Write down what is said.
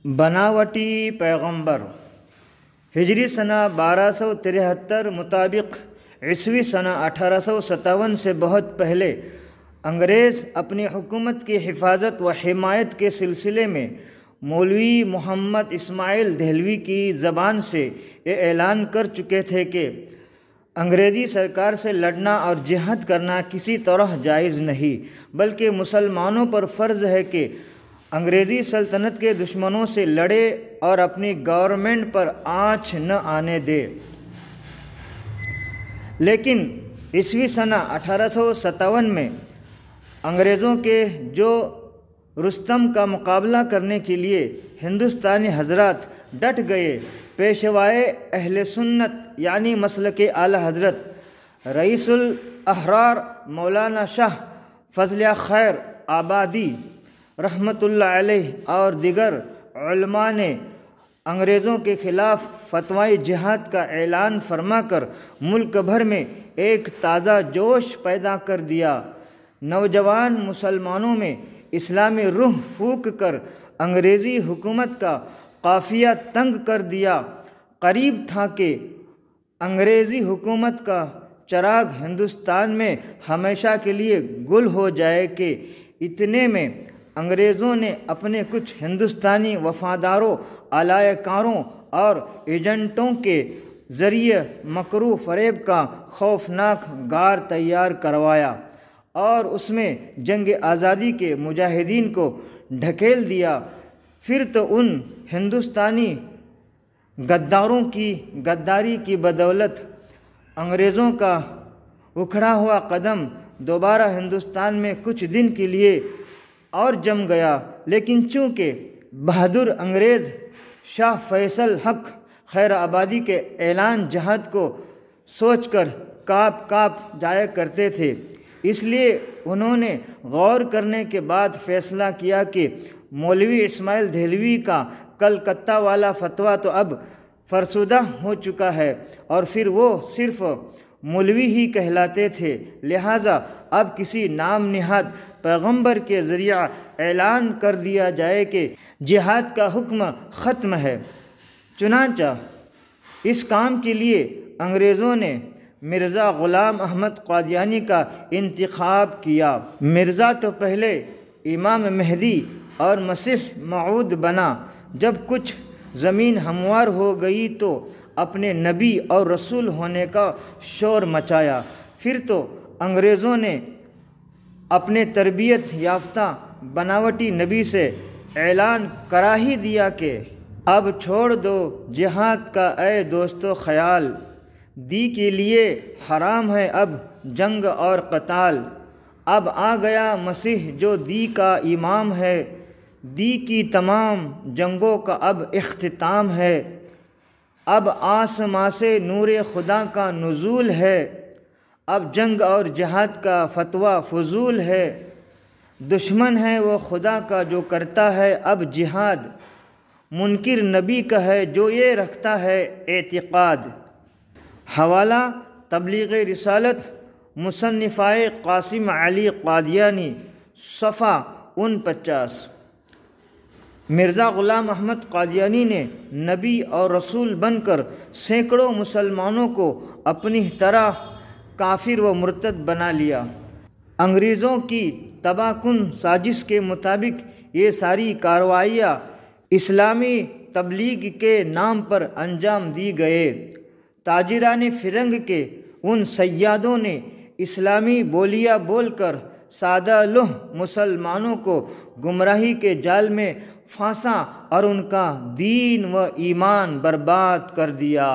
بناوٹی پیغمبر ہجری سنہ 1273 مطابق عیسوی سنہ 1857 سے بہت پہلے انگریز اپنی حکومت کی حفاظت و حمایت کے سلسلے میں مولوی محمد اسماعیل دہلوی کی زبان سے یہ اعلان کر چکے تھے کہ انگریزی سرکار سے لڑنا اور جہاد کرنا کسی طرح جائز نہیں، بلکہ مسلمانوں پر فرض ہے کہ انگریزی سلطنت کے دشمنوں سے لڑے اور اپنی گورنمنٹ پر آنچ نہ آنے دے۔ لیکن عیسوی سنہ 1857 میں انگریزوں کے جو رستم کا مقابلہ کرنے کے لیے ہندوستانی حضرات ڈٹ گئے، پیشوائے اہل سنت یعنی مسلک اعلی حضرت رئیس الاحرار مولانا شاہ فضل خیر آبادی رحمۃ اللہ علیہ اور دیگر علماء نے انگریزوں کے خلاف فتوی جہاد کا اعلان فرما کر ملک بھر میں ایک تازہ جوش پیدا کر دیا۔ نوجوان مسلمانوں میں اسلامی روح پھونک کر انگریزی حکومت کا قافیہ تنگ کر دیا۔ قریب تھا کہ انگریزی حکومت کا چراغ ہندوستان میں ہمیشہ کے لیے گل ہو جائے کہ اتنے میں انگریزوں نے اپنے کچھ ہندوستانی وفاداروں، اعلی کاروں اور ایجنٹوں کے ذریعے مکر و فریب کا خوفناک غار تیار کروایا اور اس میں جنگ آزادی کے مجاہدین کو ڈھکیل دیا۔ پھر تو ان ہندوستانی غداروں کی غداری کی بدولت انگریزوں کا اکھڑا ہوا قدم دوبارہ ہندوستان میں کچھ دن کے لیے اور جم گیا، لیکن چونکہ بہادر انگریز شاہ فیصل حق خیر آبادی کے اعلان جہاد کو سوچ کر کانپ جایا کرتے تھے، اس لیے انہوں نے غور کرنے کے بعد فیصلہ کیا کہ مولوی اسماعیل دہلوی کا کلکتہ والا فتویٰ تو اب فرسودہ ہو چکا ہے اور پھر وہ صرف مولوی ہی کہلاتے تھے، لہٰذا اب کسی نام نہاد پیغمبر کے ذریعہ اعلان کر دیا جائے کہ جہاد کا حکم ختم ہے۔ چنانچہ اس کام کے لیے انگریزوں نے مرزا غلام احمد قادیانی کا انتخاب کیا۔ مرزا تو پہلے امام مہدی اور مسیح موعود بنا، جب کچھ زمین ہموار ہو گئی تو اپنے نبی اور رسول ہونے کا شور مچایا۔ پھر تو انگریزوں نے اپنے تربیت یافتہ بناوٹی نبی سے اعلان کرا ہی دیا کہ اب چھوڑ دو جہاد کا اے دوستو خیال، دی کے لیے حرام ہے اب جنگ اور قتال۔ اب آ گیا مسیح جو دی کا امام ہے، دی کی تمام جنگوں کا اب اختتام ہے۔ اب آسماں سے نور خدا کا نزول ہے، اب جنگ اور جہاد کا فتویٰ فضول ہے۔ دشمن ہے وہ خدا کا جو کرتا ہے اب جہاد، منکر نبی کا ہے جو یہ رکھتا ہے اعتقاد۔ حوالہ تبلیغ رسالت مصنفہ قاسم علی قادیانی، صفحہ 49۔ مرزا غلام احمد قادیانی نے نبی اور رسول بن کر سینکڑوں مسلمانوں کو اپنی طرح کافر و مرتد بنا لیا۔ انگریزوں کی تباہ کن سازش کے مطابق یہ ساری کارروائیاں اسلامی تبلیغ کے نام پر انجام دی گئے۔ تاجران فرنگ کے ان صیادوں نے اسلامی بولیاں بول کر سادہ لوح مسلمانوں کو گمراہی کے جال میں پھانسا اور ان کا دین و ایمان برباد کر دیا۔